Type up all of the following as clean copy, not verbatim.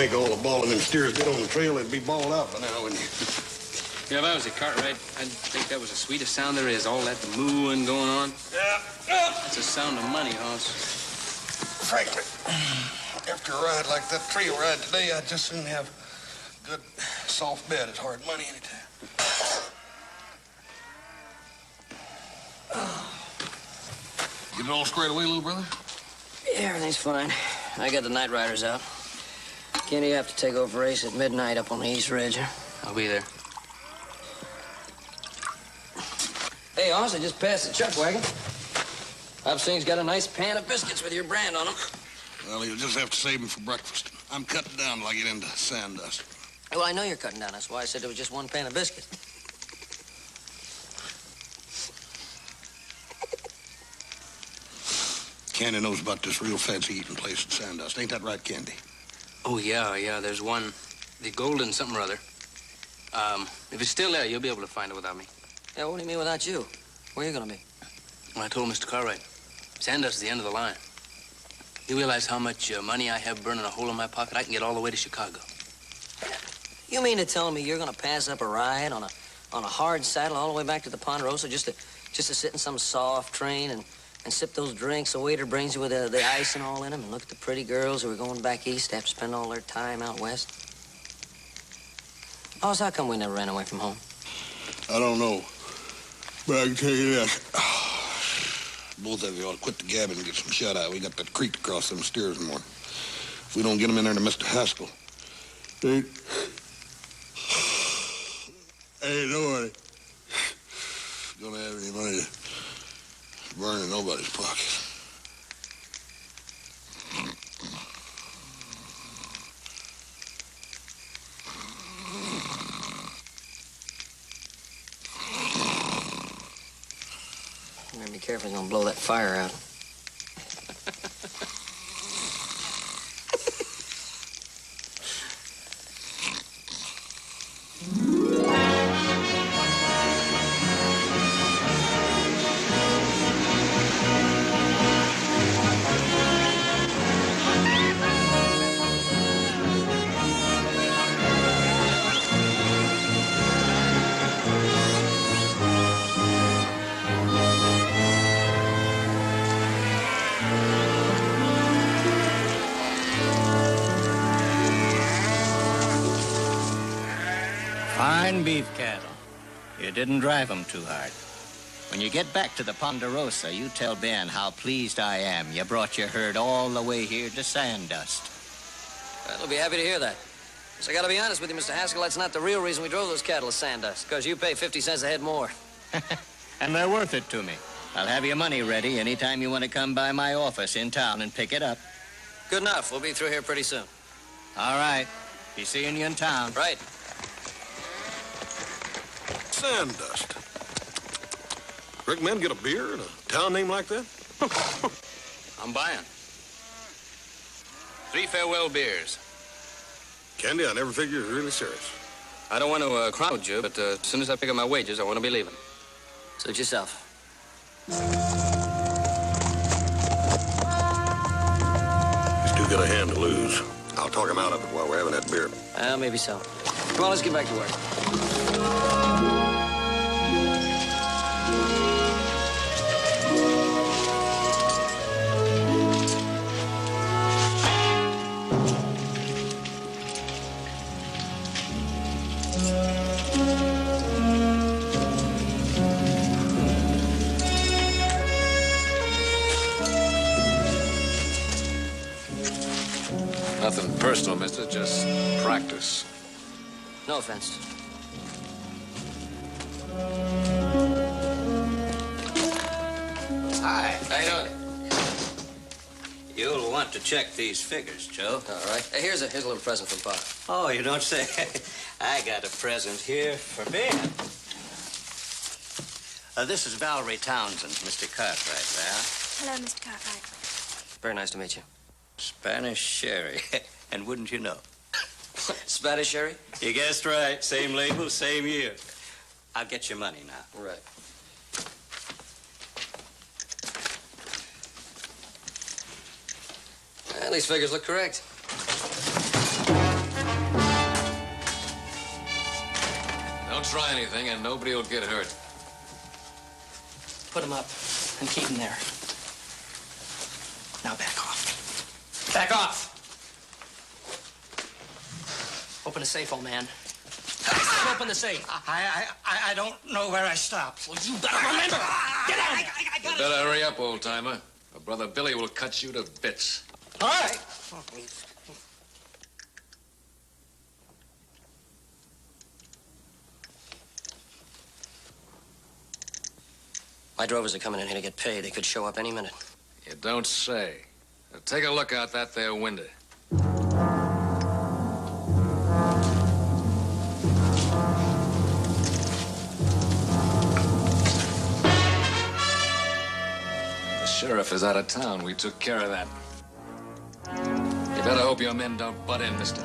think all the balling them steers get on the trail, they'd be balled out by now, wouldn't you? Yeah, if I was a Cartwright, I'd think that was the sweetest sound there is. All that mooing going on. Yeah. That's the sound of money, hoss. Frankly, after a ride like that trail ride today, I'd just soon have a good, soft bed at hard money anytime. Get it all squared away, little brother? Yeah, everything's fine. I got the night riders out. Kenny, you have to take over race at midnight up on the East Ridge. I'll be there. Hey, Hoss, I just passed the chuck wagon. I've seen he's got a nice pan of biscuits with your brand on them. Well, you'll just have to save them for breakfast. I'm cutting down till I get into sand dust. Well, I know you're cutting down. That's why I said there was just one pan of biscuits. Candy knows about this real fancy eating place in Sandust. Ain't that right, Candy? Oh, yeah. There's one. The Golden something or other. If it's still there, you'll be able to find it without me. Yeah, what do you mean without you? Where are you going to be? Well, I told Mr. Cartwright. Sandust is the end of the line. You realize how much money I have burning a hole in my pocket? I can get all the way to Chicago. You mean to tell me you're going to pass up a ride on a hard saddle all the way back to the Ponderosa just to sit in some soft train and sip those drinks the waiter brings you with the ice and all in them and look at the pretty girls who are going back east after spending all their time out west? Oh, so how come we never ran away from home? I don't know. But I can tell you this. Both of you ought to quit the gabbing and get some shut-eye. We got that creek to cross them steers in the morning. If we don't get them in there to Mr. Haskell, ain't nobody gonna have any money to burn in nobody's pocket. Be careful, he's gonna blow that fire out. Fine beef cattle. You didn't drive them too hard. When you get back to the Ponderosa, you tell Ben how pleased I am you brought your herd all the way here to Sandust. Well, I'll be happy to hear that. So I gotta be honest with you, Mr. Haskell, that's not the real reason we drove those cattle to Sandust, because you pay 50 cents a head more. And they're worth it to me. I'll have your money ready anytime you want to come by my office in town and pick it up. Good enough. We'll be through here pretty soon. All right. Be seeing you in town. Right. Sandust. Reckon men get a beer in a town name like that? I'm buying. 3 farewell beers. Candy, I never figured you were really serious. I don't want to crowd you, but as soon as I pick up my wages, I want to be leaving. Suit yourself. He's too good a hand to lose. I'll talk him out of it while we're having that beer. Well, maybe so. Come on, let's get back to work. Nothing personal, mister, just practice. No offense. Hi. How you doing? You'll want to check these figures, Joe. All right. Hey, here's a little present from Pa. Oh, you don't say. I got a present here for Ben. This is Valerie Townsend, Mr. Cartwright, there. Hello, Mr. Cartwright. Very nice to meet you. Spanish sherry. And wouldn't you know? Spanish sherry? You guessed right. Same label, same year. I'll get your money now. Right. Well, these figures look correct. Don't try anything and nobody will get hurt. Put him up and keep him there. Now back off. Back off! Open the safe, old man. Open the safe. I don't know where I stopped. Well, you better remember. Get out! You better hurry up, old-timer. Or Brother Billy will cut you to bits. All right. My drovers are coming in here to get paid. They could show up any minute. You don't say. Now, take a look out that there window. The sheriff is out of town. We took care of that. You better hope your men don't butt in, mister.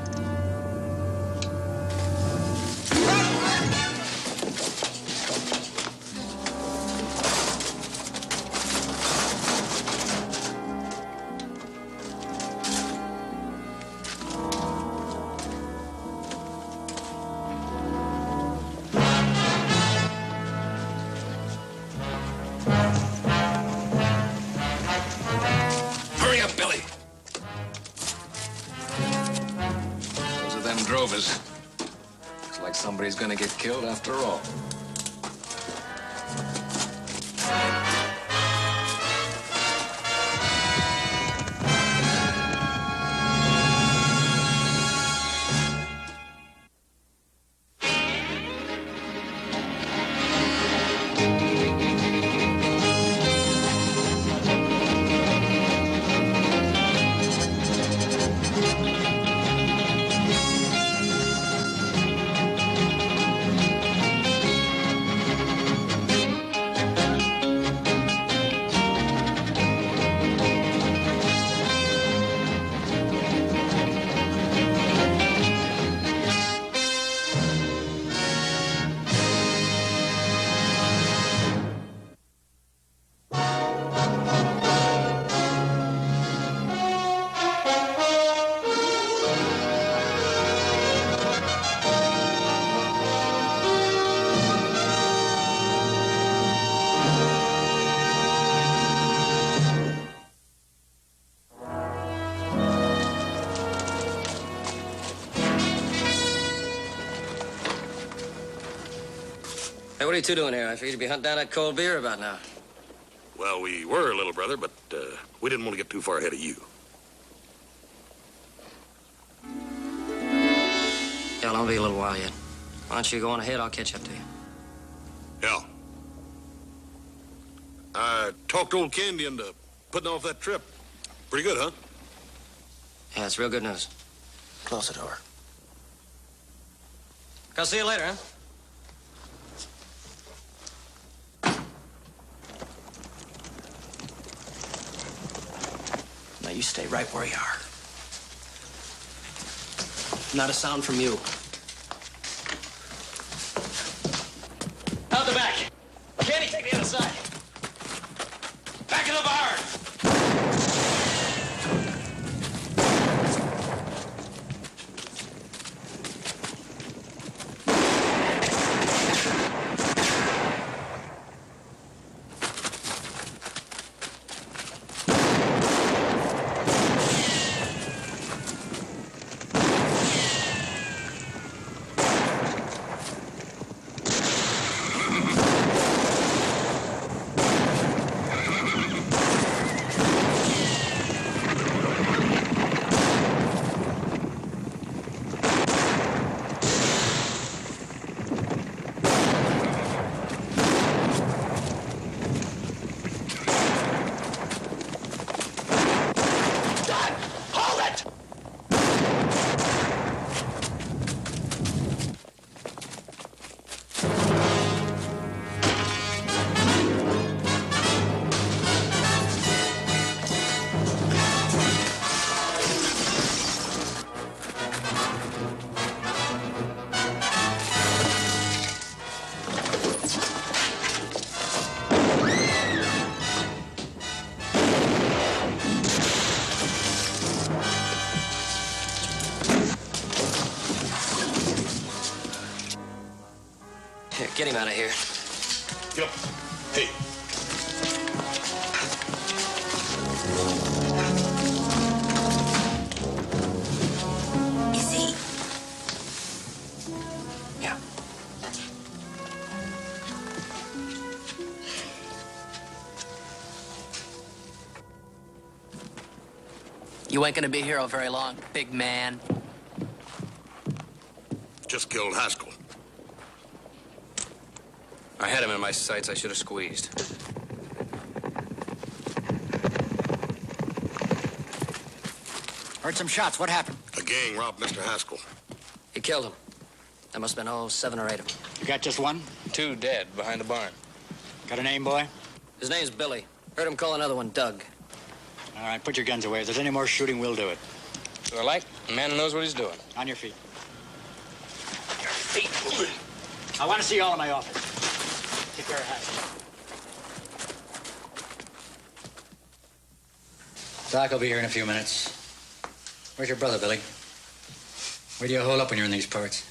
Hurry up, Billy. Those are them drovers. Looks like somebody's gonna get killed after all. Hey, what are you two doing here? I figured you'd be hunting down that cold beer about now. Well, we were, little brother, but we didn't want to get too far ahead of you. Yeah, I'll be a little while yet. Why don't you go on ahead? I'll catch up to you. Yeah. I talked old Candy into putting off that trip. Pretty good, huh? Yeah, it's real good news. Close the door. I'll see you later, huh? Now you stay right where you are. Not a sound from you. Out the back. Candy, take the other side. Back of the barn. Here, get him out of here. Get up. Hey. Is he? Yeah. You ain't gonna be here very long, big man. Just killed Haskell. I had him in my sights. I should have squeezed. Heard some shots. What happened? A gang robbed Mr. Haskell. He killed him. There must have been, 7 or 8 of them. You got just one? 2 dead behind the barn. Got a name, boy? His name's Billy. Heard him call another one Doug. All right, put your guns away. If there's any more shooting, we'll do it. So I like a man who knows what he's doing. On your feet. I want to see you all in my office. Take care of Haskell. Doc will be here in a few minutes. Where's your brother, Billy? Where do you hole up when you're in these parts?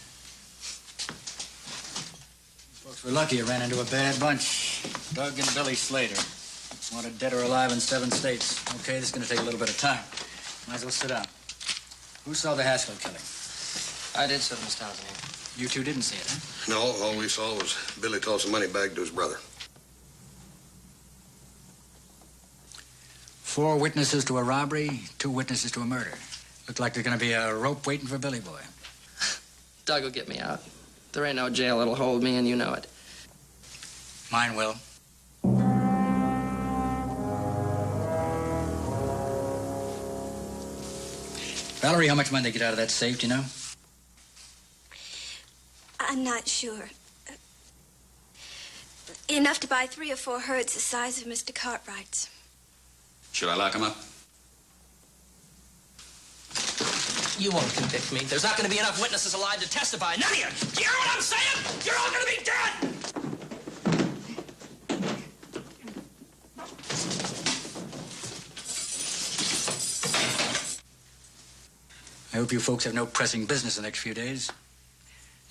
Folks were lucky you ran into a bad bunch. Doug and Billy Slater. Wanted dead or alive in 7 states. Okay, this is going to take a little bit of time. Might as well sit down. Who saw the Haskell killing? I did, sir, Miss Townsend. You two didn't see it, huh? No, all we saw was Billy toss the money bag to his brother. 4 witnesses to a robbery, 2 witnesses to a murder. Looked like there's going to be a rope waiting for Billy Boy. Doug will get me out. There ain't no jail that'll hold me, and you know it. Mine will. Valerie, how much money they get out of that safe, do you know? I'm not sure. Enough to buy 3 or 4 herds the size of Mr. Cartwright's. Should I lock him up? You won't convict me. There's not going to be enough witnesses alive to testify. None of you! Do you hear what I'm saying? You're all going to be dead! I hope you folks have no pressing business the next few days.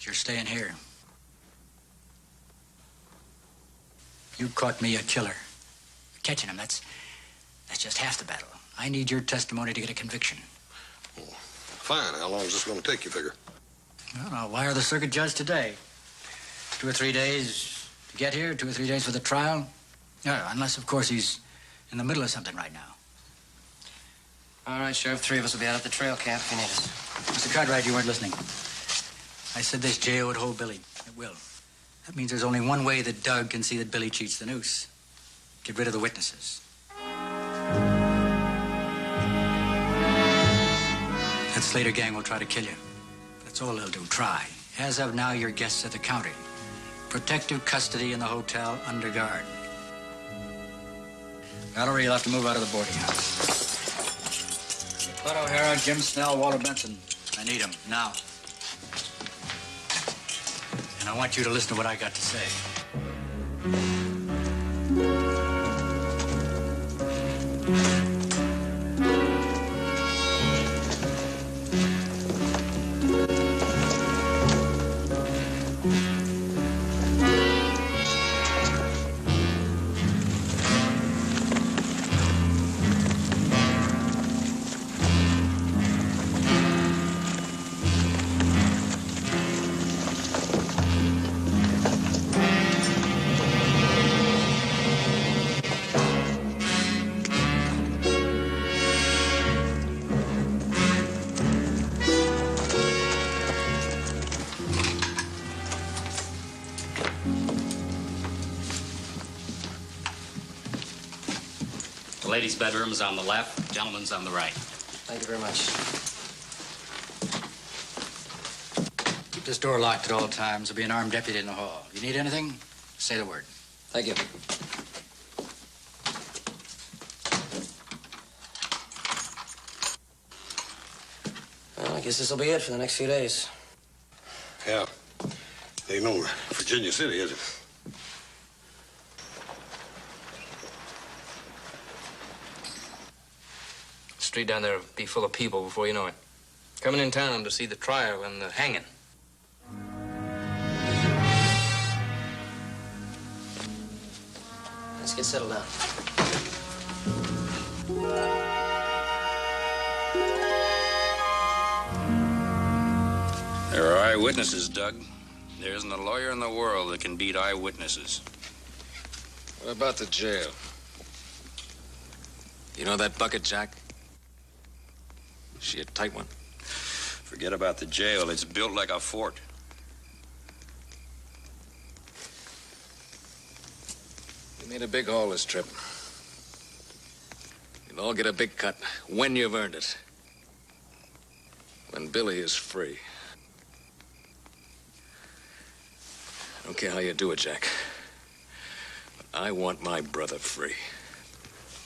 You're staying here. You caught me a killer. Catching him, that's just half the battle. I need your testimony to get a conviction. Oh, fine. How long is this going to take, you figure? Well, I'll wire the circuit judge today. 2 or 3 days to get here, 2 or 3 days for the trial. Yeah, unless, of course, he's in the middle of something right now. All right, Sheriff. 3 of us will be out at the trail camp if you need us. Mr. Cartwright, you weren't listening. I said this jail would hold Billy. It will. That means there's only one way that Doug can see that Billy cheats the noose. Get rid of the witnesses. That Slater gang will try to kill you. That's all they'll do, try. As of now, you're guests at the county. Protective custody in the hotel under guard. Valerie, you'll have to move out of the boarding house. Bud O'Hara, Jim Snell, Walter Benson. I need them now. And I want you to listen to what I got to say. The ladies' bedroom is on the left, gentlemen's on the right. Thank you very much. Keep this door locked at all times. There'll be an armed deputy in the hall. If you need anything, say the word. Thank you. Well, I guess this will be it for the next few days. Yeah. Ain't no Virginia City, is it? The street down there will be full of people before you know it. Coming in town to see the trial and the hanging. get settled down. There are eyewitnesses, Doug. There isn't a lawyer in the world that can beat eyewitnesses. What about the jail? You know that bucket, Jack? Is she a tight one? Forget about the jail. It's built like a fort. You made a big haul this trip. You'll all get a big cut when you've earned it. When Billy is free. I don't care how you do it, Jack. But I want my brother free.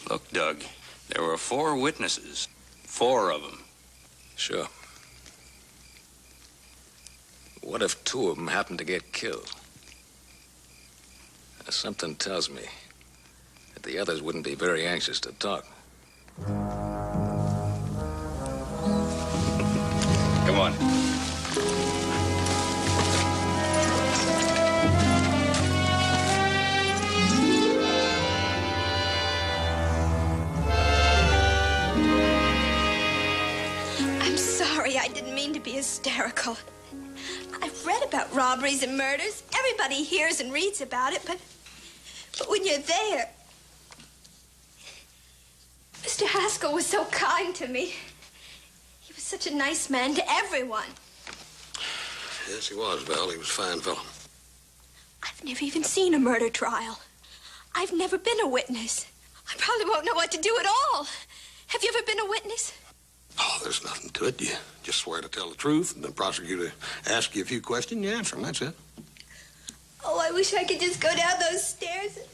Look, Doug, there were 4 witnesses. 4 of them. Sure. What if 2 of them happen to get killed? Something tells me that the others wouldn't be very anxious to talk. Come on. I'm sorry. I didn't mean to be hysterical. I've read about robberies and murders. Everybody hears and reads about it, but when you're there... Mr. Haskell was so kind to me. He was such a nice man to everyone. Yes, he was, Val. He was a fine fellow. I've never even seen a murder trial. I've never been a witness. I probably won't know what to do at all. Have you ever been a witness? Oh, there's nothing to it. You just swear to tell the truth, and the prosecutor asks you a few questions, you answer them. That's it. Oh, I wish I could just go down those stairs and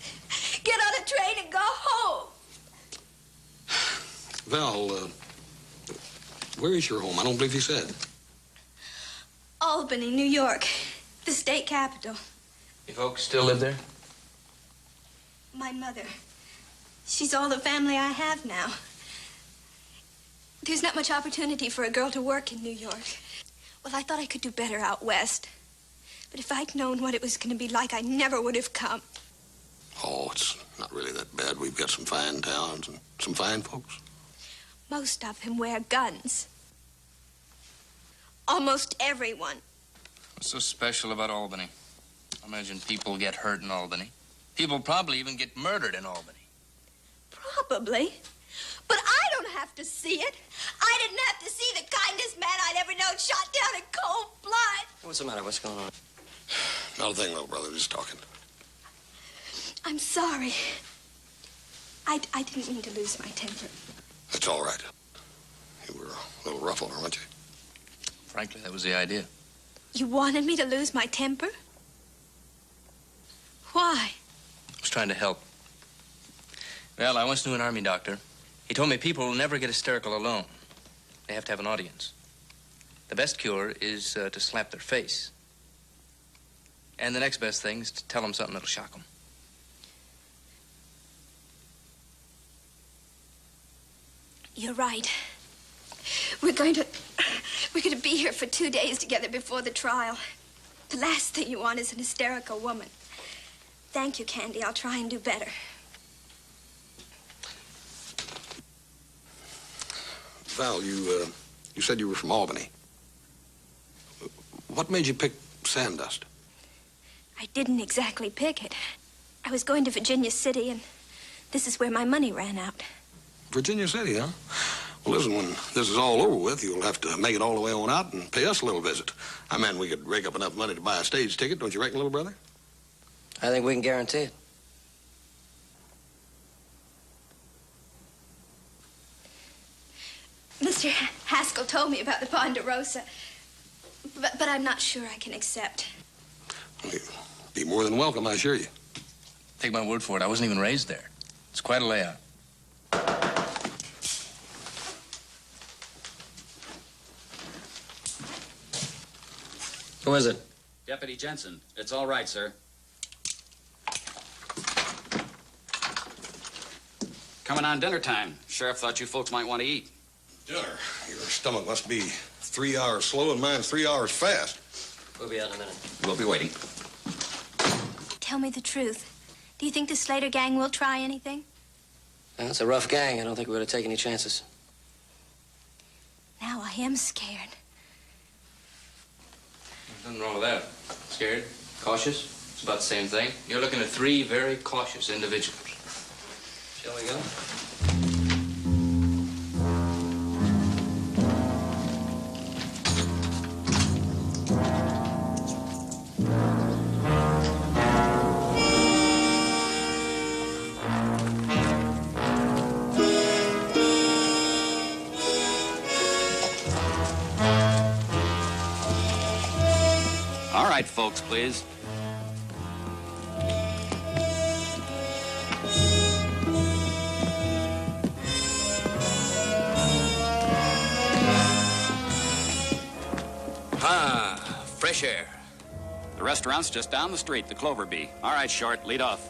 get on a train and go home. Val, where is your home? I don't believe you said. Albany, New York, the state capital. You folks still live there? My mother. She's all the family I have now. There's not much opportunity for a girl to work in New York. Well, I thought I could do better out west. But if I'd known what it was going to be like, I never would have come. Oh, it's not really that bad. We've got some fine towns and some fine folks. Most of them wear guns. Almost everyone. What's so special about Albany? I imagine people get hurt in Albany. People probably even get murdered in Albany. Probably. But I don't have to see it. I didn't have to see the kindest man I'd ever known shot down in cold blood. What's the matter? What's going on? Not a thing, little brother. Just talking. I'm sorry. I didn't mean to lose my temper. That's all right. You were a little rough on her, weren't you? Frankly, that was the idea. You wanted me to lose my temper? Why? I was trying to help. Well, I once knew an army doctor. He told me people will never get hysterical alone. They have to have an audience. The best cure is to slap their face. And the next best thing is to tell them something that'll shock them. You're right. We're going to be here for 2 days together before the trial. The last thing you want is an hysterical woman. Thank you, Candy. I'll try and do better. Val, you said you were from Albany. What made you pick Sandust? I didn't exactly pick it. I was going to Virginia City, and this is where my money ran out. Virginia City, huh? Well, listen, when this is all over with, you'll have to make it all the way on out and pay us a little visit. I mean, we could rake up enough money to buy a stage ticket, don't you reckon, little brother? I think we can guarantee it. Mr. Haskell told me about the Ponderosa, but I'm not sure I can accept. You'll be more than welcome, I assure you. Take my word for it, I wasn't even raised there. It's quite a layout. Who is it? Deputy Jensen. It's all right, sir. Coming on dinner time. Sheriff thought you folks might want to eat. Dinner? Your stomach must be 3 hours slow and mine's 3 hours fast. We'll be out in a minute. We'll be waiting. Tell me the truth. Do you think the Slater gang will try anything? Well, it's a rough gang. I don't think we're going to take any chances. Now I am scared. Nothing wrong with that. Scared? Cautious? It's about the same thing. You're looking at three very cautious individuals. Shall we go? All right, folks, please. Ah, fresh air. The restaurant's just down the street, the Clover Bee. All right, Short, lead off.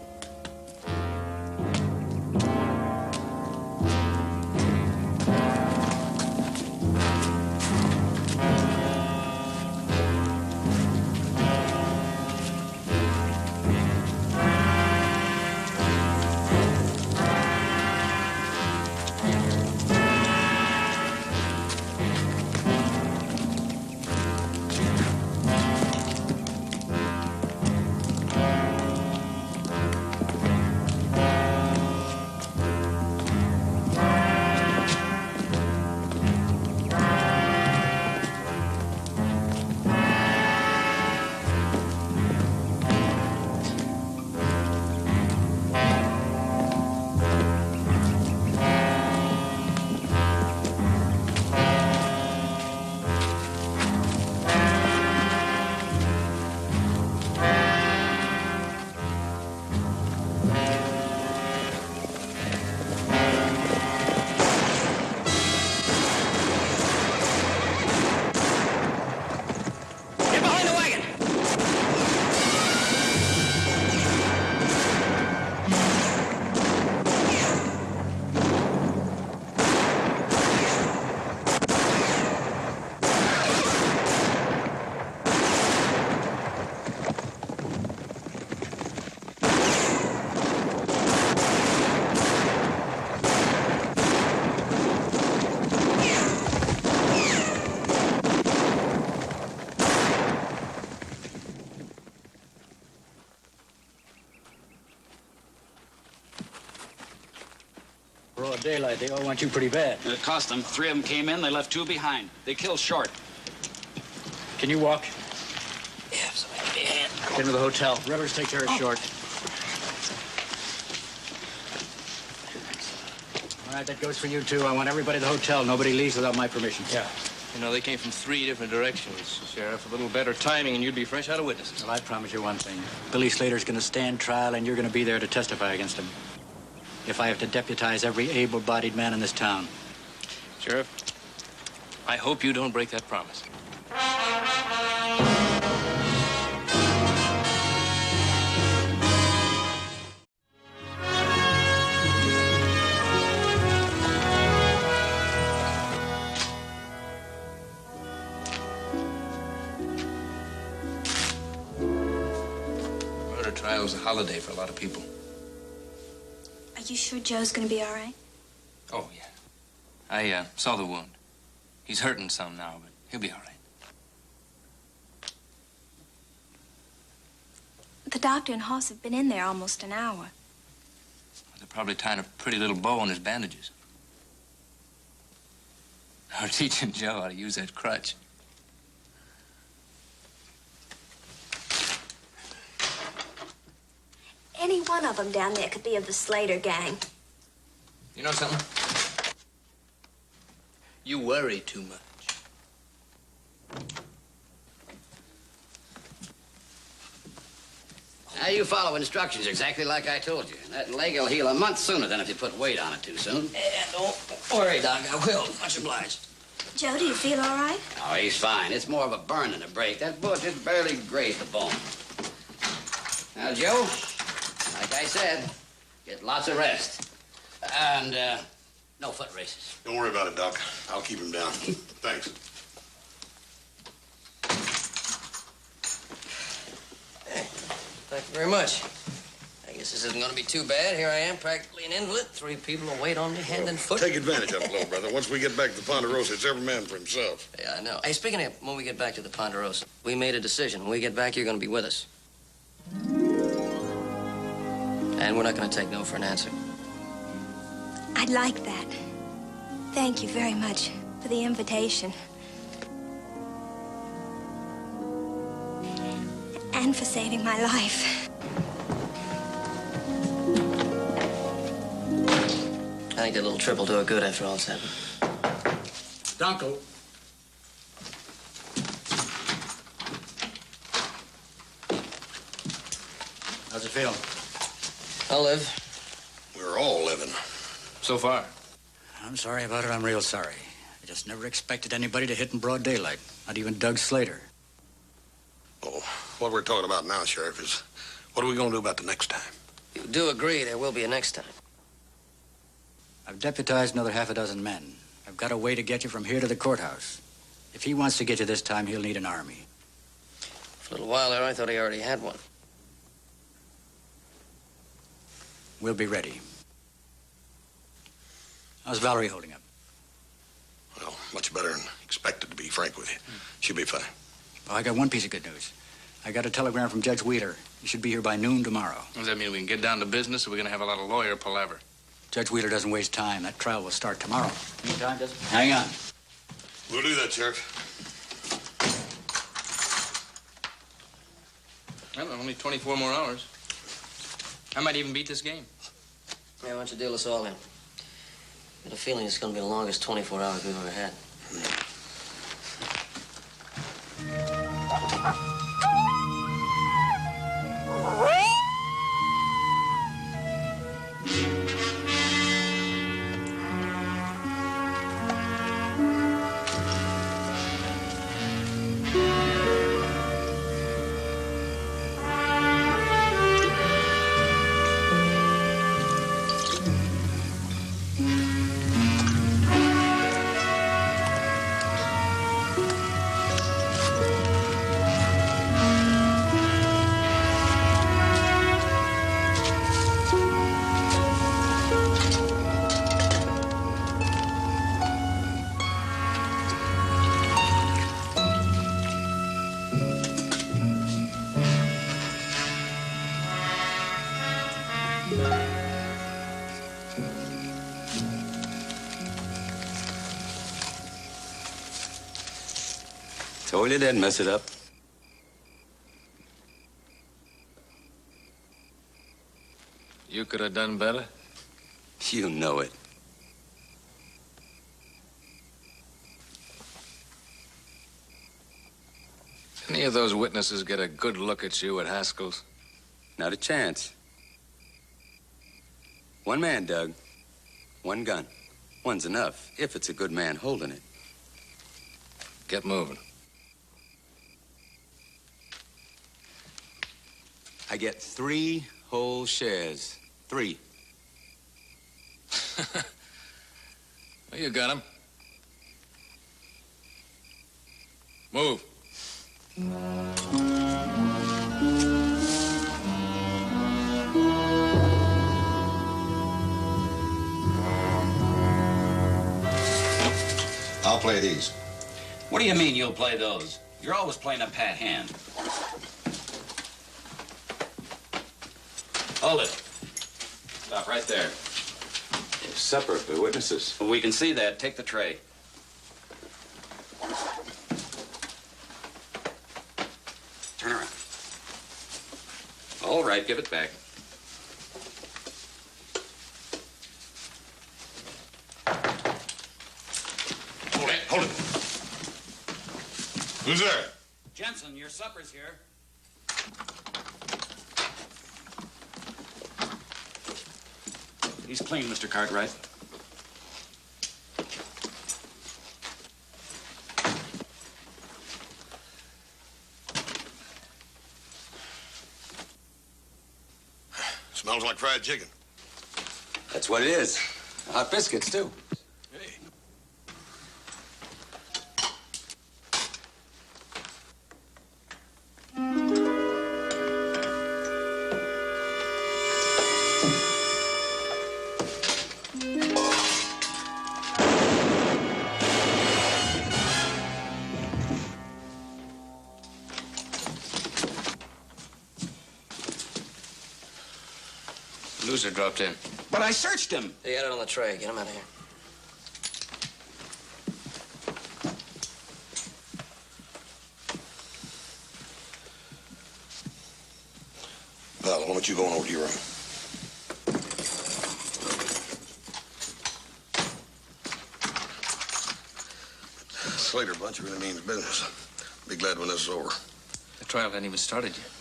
Broad daylight, they all want you pretty bad. It cost them. 3 of them came in, they left 2 behind. They killed Short. Can you walk? Yeah, if somebody give me a hand. Get into the hotel. Rivers, take care of Short. All right, that goes for you, too. I want everybody at the hotel. Nobody leaves without my permission. Yeah. You know, they came from 3 different directions, Sheriff. A little better timing and you'd be fresh out of witnesses. Well, I promise you one thing. Billy Slater's going to stand trial, and you're going to be there to testify against him. If I have to deputize every able-bodied man in this town. Sheriff, I hope you don't break that promise. Murder trial is a holiday for a lot of people. Are you sure Joe's gonna be all right? Oh, yeah. I saw the wound. He's hurting some now, but he'll be all right. The doctor and Hoss have been in there almost an hour. They're probably tying a pretty little bow on his bandages. Or teaching Joe how to use that crutch. Any one of them down there could be of the Slater gang. You know something? You worry too much. Now, you follow instructions exactly like I told you. That leg will heal a month sooner than if you put weight on it too soon. Yeah, don't worry, Doc. I will. Much obliged. Joe, do you feel all right? Oh, he's fine. It's more of a burn than a break. That bullet just barely grazed the bone. Now, Joe, like I said, get lots of rest. And, no foot races. Don't worry about it, Doc. I'll keep him down. Thanks. Hey, thank you very much. I guess Guess this isn't going to be too bad. Here I am, practically an invalid. 3 people will wait on me, hand and foot. Take advantage of it, little brother. Once we get back to the Ponderosa, it's every man for himself. Yeah, I know. Hey, speaking of when we get back to the Ponderosa, we made a decision. When we get back, you're going to be with us. And we're not going to take no for an answer. I'd like that. Thank you very much for the invitation. And for saving my life. I think that little trip will do it good after all it's happened. Dunkel. How's it feel? I'll live. We're all living. So far. I'm sorry about it. I'm real sorry. I just never expected anybody to hit in broad daylight. Not even Doug Slater. Oh, what we're talking about now, Sheriff, is what are we going to do about the next time? You do agree there will be a next time. I've deputized another half a dozen men. I've got a way to get you from here to the courthouse. If he wants to get you this time, he'll need an army. For a little while there, I thought he already had one. We'll be ready. How's Valerie holding up? Well, much better than expected, to be frank with you. She'll be fine. Well, I got one piece of good news. I got a telegram from Judge Wheeler. He should be here by noon tomorrow. Does that mean we can get down to business, or we're going to have a lot of lawyer palaver? Judge Wheeler doesn't waste time. That trial will start tomorrow. Meantime, just hang on. We'll do that, Sheriff. Well, only 24 more hours. I might even beat this game. Yeah, why don't you deal us all in? I got a feeling it's going to be the longest 24 hours we've ever had. Told you they'd mess it up. You could have done better. You know it. Any of those witnesses get a good look at you at Haskell's? Not a chance. One man, Doug. One gun. One's enough, if it's a good man holding it. Get moving. I get 3 whole shares. 3. Well, you got him. Move. I'll play these. What do you mean you'll play those? You're always playing a pat hand. Hold it. Stop right there. Supper for witnesses. Well, we can see that. Take the tray. Turn around. All right, give it back. Hold it, hold it. Who's there? Jensen, your supper's here. He's clean, Mr. Cartwright. Smells like fried chicken. That's what it is. Hot biscuits, too. Hey. Loser dropped in. But I searched him. They got it on the tray. Get him out of here. Val, why don't you go on over to your room? Slater bunch really means business. Be glad when this is over. The trial hadn't even started yet.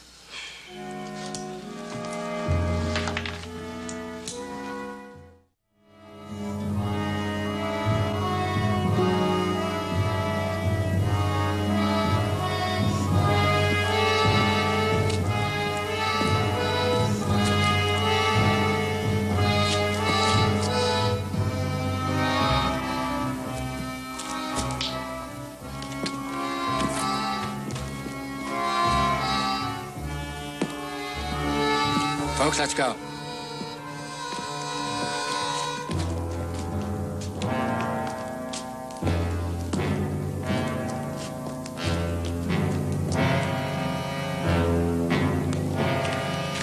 Folks, let's go.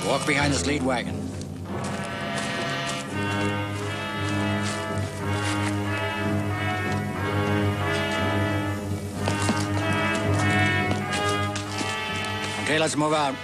Walk behind this lead wagon. Okay, let's move out.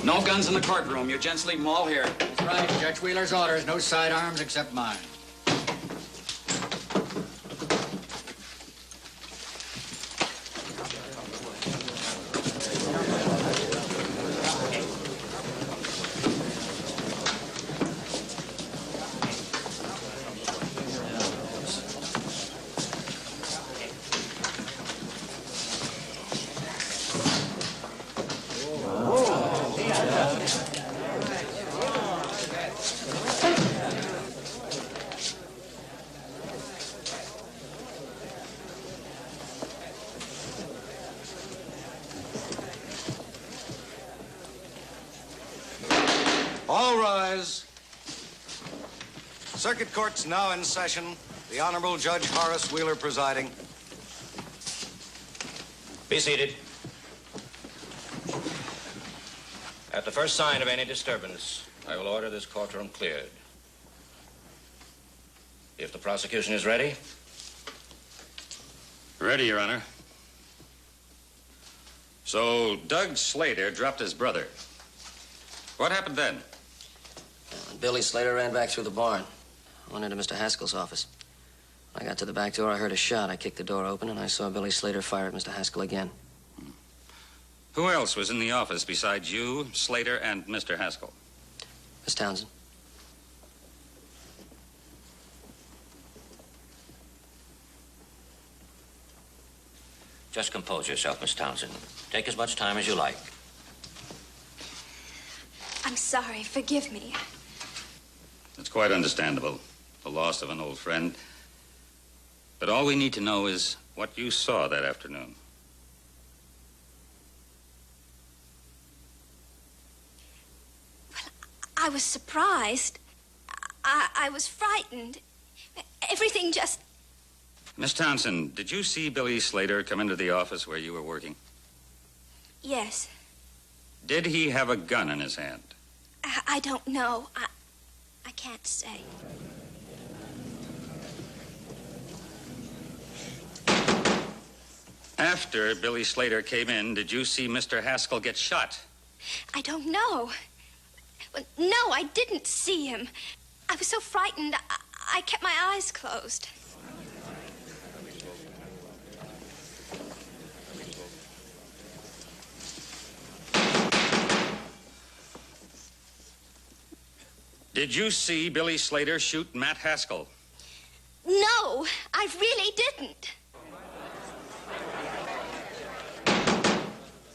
No guns in the courtroom. You gents leave them all here. That's right. Judge Wheeler's orders. No sidearms except mine. All rise. Circuit Court's now in session. The Honorable Judge Horace Wheeler presiding. Be seated. At the first sign of any disturbance, I will order this courtroom cleared. If the prosecution is ready. Ready, Your Honor. So, Doug Slater dropped his brother. What happened then? Billy Slater ran back through the barn. I went into Mr. Haskell's office. When I got to the back door, I heard a shot. I kicked the door open, and I saw Billy Slater fire at Mr. Haskell again. Who else was in the office besides you, Slater, and Mr. Haskell? Miss Townsend. Just compose yourself, Miss Townsend. Take as much time as you like. I'm sorry. Forgive me. It's quite understandable, the loss of an old friend. But all we need to know is what you saw that afternoon. Well, I was surprised. I was frightened. Everything just... Miss Townsend, did you see Billy Slater come into the office where you were working? Yes. Did he have a gun in his hand? I don't know. I can't say. After Billy Slater came in, did you see Mr. Haskell get shot? I don't know. Well, no, I didn't see him. I was so frightened, I kept my eyes closed. Did you see Billy Slater shoot Matt Haskell? No, I really didn't.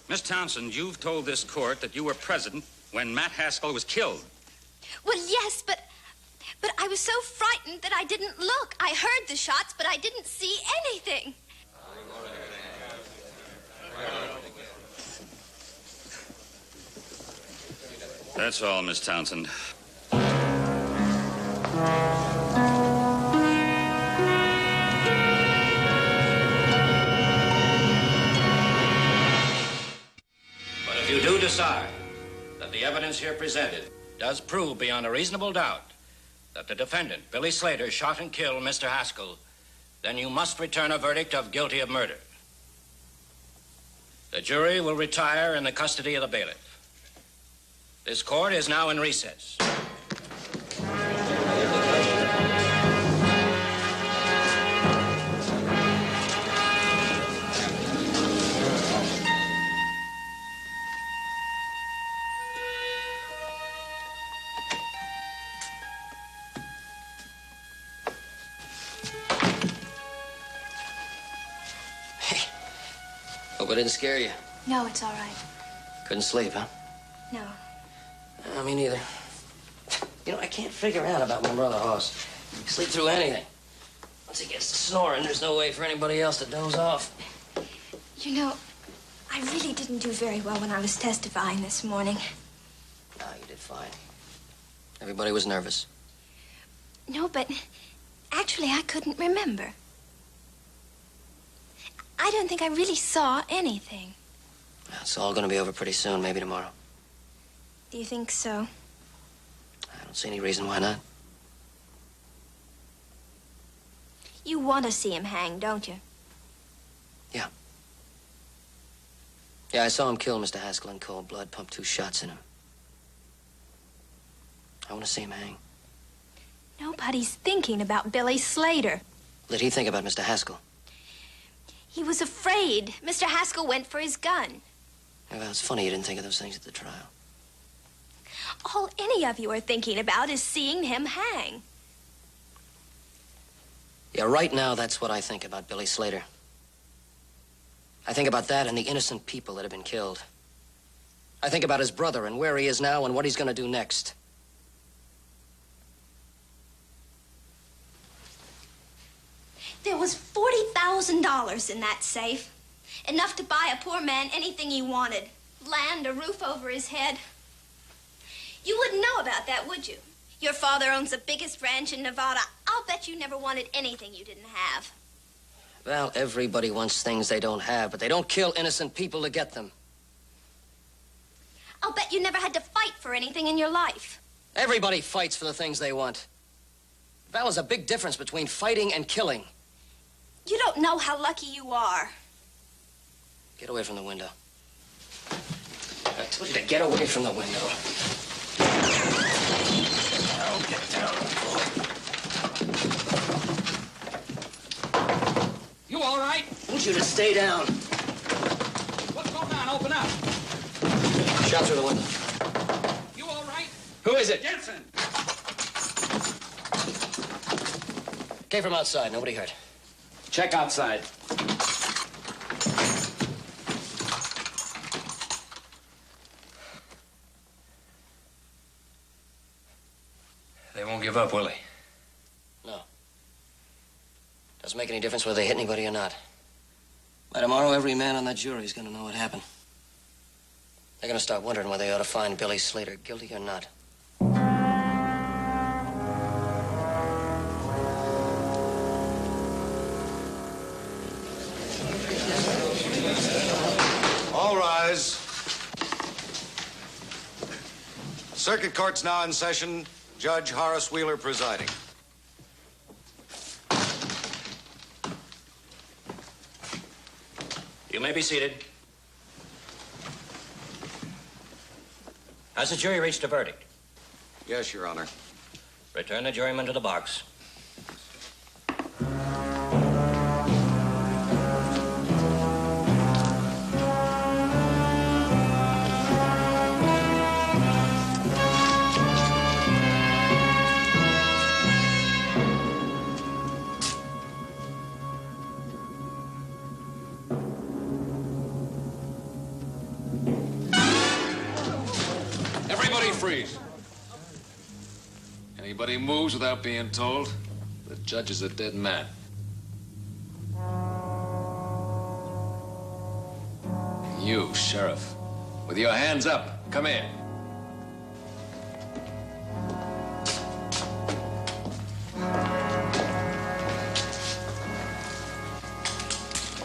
Miss Townsend, you've told this court that you were present when Matt Haskell was killed. Well, yes, but I was so frightened that I didn't look. I heard the shots, but I didn't see anything. That's all, Miss Townsend. But if you do decide that the evidence here presented does prove beyond a reasonable doubt that the defendant, Billy Slater, shot and killed Mr. Haskell, then you must return a verdict of guilty of murder. The jury will retire in the custody of the bailiff. This court is now in recess. Hope I didn't scare you. No, it's all right. Couldn't sleep, huh? No. Me neither. You know, I can't figure out about my brother Hoss. He sleep through anything. Once he gets to snoring, there's no way for anybody else to doze off. You know, I really didn't do very well when I was testifying this morning. No, you did fine. Everybody was nervous. No, but actually I couldn't remember. I don't think I really saw anything. It's all going to be over pretty soon, maybe tomorrow. Do you think so? I don't see any reason why not. You want to see him hang, don't you? Yeah. Yeah, I saw him kill Mr. Haskell in cold blood, pump 2 shots in him. I want to see him hang. Nobody's thinking about Billy Slater. What did he think about Mr. Haskell? He was afraid. Mr. Haskell went for his gun. Yeah, well, it's funny you didn't think of those things at the trial. All any of you are thinking about is seeing him hang. Yeah, right now, that's what I think about Billy Slater. I think about that and the innocent people that have been killed. I think about his brother and where he is now and what he's going to do next. There was $40,000 in that safe. Enough to buy a poor man anything he wanted. Land, a roof over his head. You wouldn't know about that, would you? Your father owns the biggest ranch in Nevada. I'll bet you never wanted anything you didn't have. Well, everybody wants things they don't have, but they don't kill innocent people to get them. I'll bet you never had to fight for anything in your life. Everybody fights for the things they want. Val, there's a big difference between fighting and killing. You don't know how lucky you are. Get away from the window. I told you to get away from the window. Now, get down. You all right? I want you to stay down. What's going on? Open up. Shot through the window. You all right? Who is it? Jensen. Came from outside. Nobody hurt. Check outside. They won't give up, will they? No. Doesn't make any difference whether they hit anybody or not. By tomorrow, every man on that jury is going to know what happened. They're going to start wondering whether they ought to find Billy Slater guilty or not. All rise. Circuit Court's now in session. Judge Horace Wheeler presiding. You may be seated. Has the jury reached a verdict? Yes, Your Honor. Return the juryman to the box. Everybody freeze. Anybody moves without being told, the judge is a dead man. You, Sheriff, with your hands up, come in.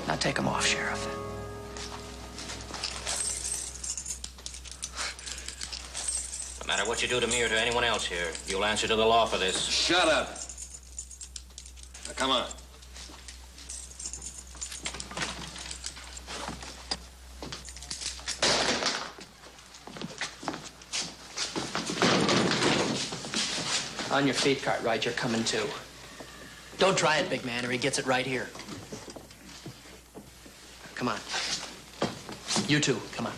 Now take him off, Sheriff. No matter what you do to me or to anyone else here, you'll answer to the law for this. Shut up. Now, come on. On your feet, Cartwright, you're coming too. Don't try it, big man, or he gets it right here. Come on. You too, come on.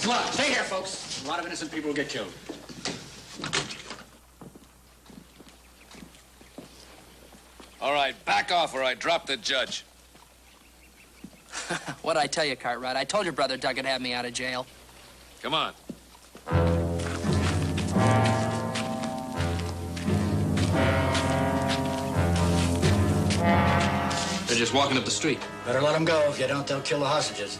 Come on, stay here, folks. A lot of innocent people will get killed. All right, back off or I drop the judge. What'd I tell you, Cartwright? I told your brother Doug would have me out of jail. Come on. They're just walking up the street. Better let them go. If you don't, they'll kill the hostages.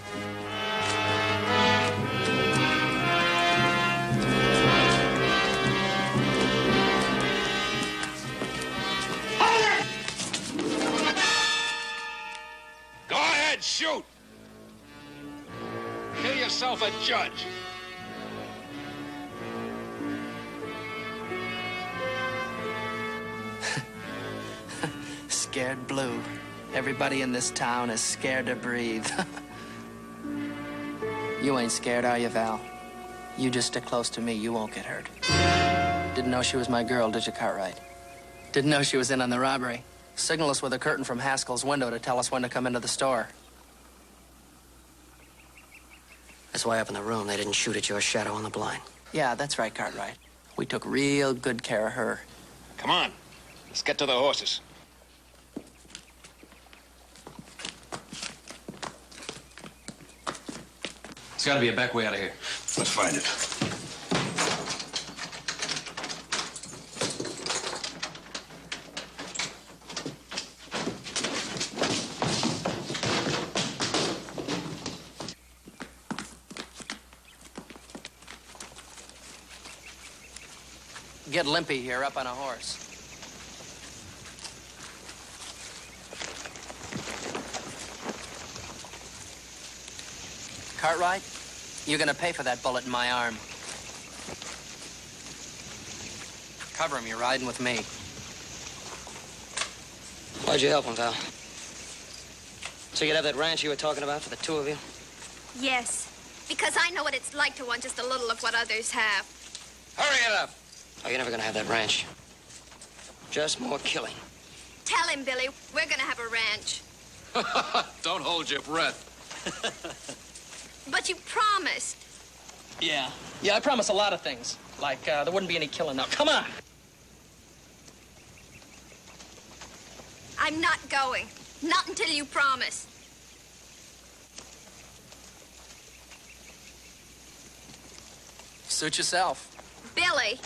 Go ahead, shoot. Kill yourself a judge. Scared blue. Everybody in this town is scared to breathe. You ain't scared, are you, Val? You just stick close to me. You won't get hurt. Didn't know she was my girl, did you, Cartwright? Didn't know she was in on the robbery. Signal us with a curtain from Haskell's window to tell us when to come into the store. That's why up in the room they didn't shoot at your shadow on the blind. Yeah, that's right, Cartwright. We took real good care of her. Come on. Let's get to the horses. There's got to be a back way out of here. Let's find it. Get Limpy here up on a horse. Cartwright, you're gonna pay for that bullet in my arm. Cover him, you're riding with me. Why'd you help him, Val? So you'd have that ranch you were talking about for the two of you? Yes, because I know what it's like to want just a little of what others have. Hurry it up. Oh, you're never gonna have that ranch. Just more killing. Tell him, Billy, we're gonna have a ranch. Don't hold your breath. But you promised. Yeah, I promise a lot of things. Like, there wouldn't be any killing. Now, come on! I'm not going. Not until you promise. Suit yourself. Billy,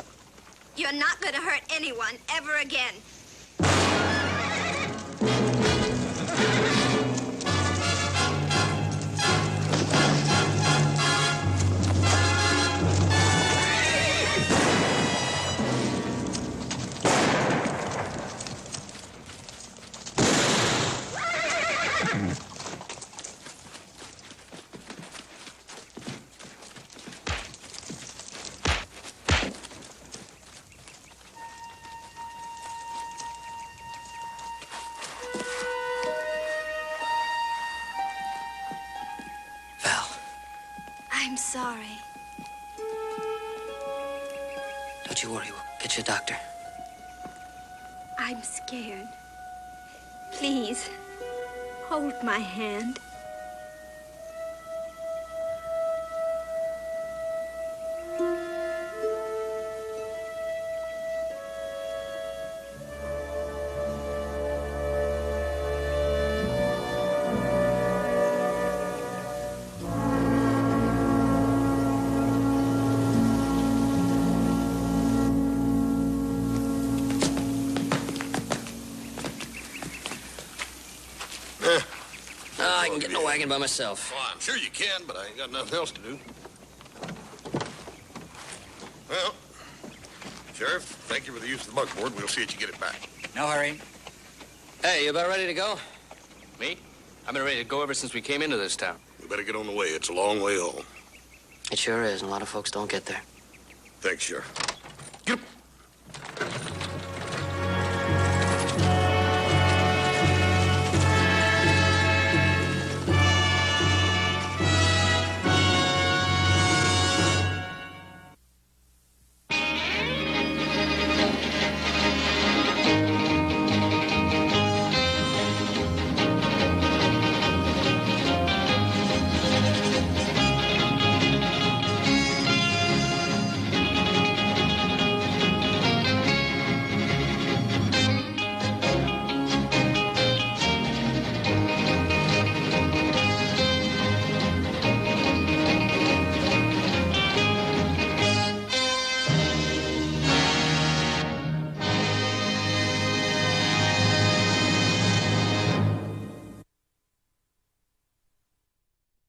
you're not gonna hurt anyone ever again. I'm sorry. Don't you worry, we'll get you a doctor. I'm scared. Please, hold my hand. I can get in a wagon by myself. Well, I'm sure you can, but I ain't got nothing else to do. Well, Sheriff, thank you for the use of the buckboard. We'll see that you get it back. No hurry. Hey, you about ready to go? Me? I've been ready to go ever since we came into this town. We better get on the way. It's a long way home. It sure is, and a lot of folks don't get there. Thanks, Sheriff.